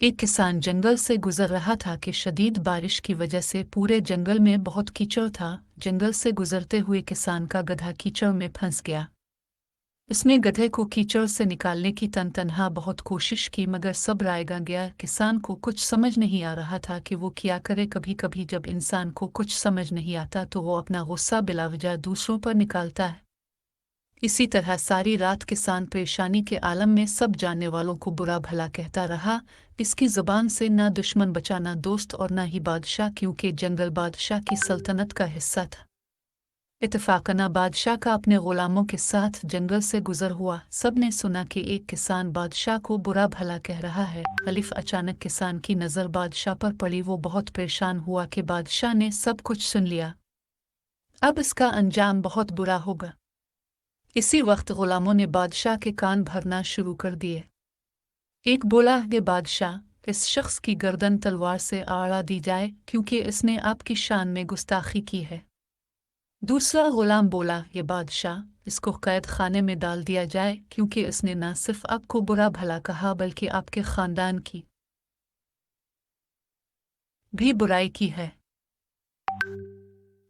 एक किसान जंगल से गुजर रहा था कि शदीद बारिश की वजह से पूरे जंगल में बहुत कीचड़ था। जंगल से गुजरते हुए किसान का गधा कीचड़ में फंस गया। उसने गधे को कीचड़ से निकालने की तनतनहा बहुत कोशिश की, मगर सब रायगा गया। किसान को कुछ समझ नहीं आ रहा था कि वो क्या करे। कभी कभी जब इंसान को कुछ समझ नहीं आता तो वो अपना गुस्सा बिलावजा दूसरों पर निकालता है। इसी तरह सारी रात किसान परेशानी के आलम में सब जानने वालों को बुरा भला कहता रहा। इसकी जुबान से ना दुश्मन बचा, ना दोस्त और ना ही बादशाह, क्योंकि जंगल बादशाह की सल्तनत का हिस्सा था। इत्तेफाकना बादशाह का अपने गुलामों के साथ जंगल से गुजर हुआ। सब ने सुना कि एक किसान बादशाह को बुरा भला कह रहा है। खलीफ अचानक किसान की नज़र बादशाह पर पड़ी। वो बहुत परेशान हुआ कि बादशाह ने सब कुछ सुन लिया, अब इसका अंजाम बहुत बुरा होगा। इसी वक्त गुलामों ने बादशाह के कान भरना शुरू कर दिए। एक बोला कि बादशाह, इस शख्स की गर्दन तलवार से आड़ा दी जाए, क्योंकि इसने आपकी शान में गुस्ताखी की है। दूसरा गुलाम बोला, ये बादशाह, इसको कैद खाने में डाल दिया जाए, क्योंकि इसने न सिर्फ आपको बुरा भला कहा बल्कि आपके खानदान की भी बुराई की है।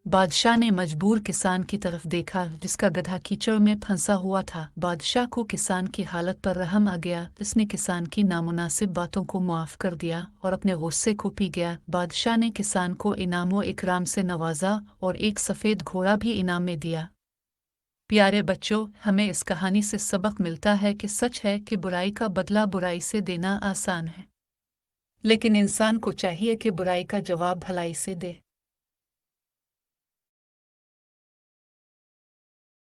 बादशाह ने मजबूर किसान की तरफ देखा, जिसका गधा कीचड़ में फंसा हुआ था। बादशाह को किसान की हालत पर रहम आ गया। इसने किसान की नामुनासिब बातों को मुआफ कर दिया और अपने गुस्से को पी गया। बादशाह ने किसान को इनामो इकराम से नवाजा और एक सफ़ेद घोड़ा भी इनाम में दिया। प्यारे बच्चों, हमें इस कहानी से सबक मिलता है कि सच है कि बुराई का बदला बुराई से देना आसान है, लेकिन इंसान को चाहिए कि बुराई का जवाब भलाई से दे।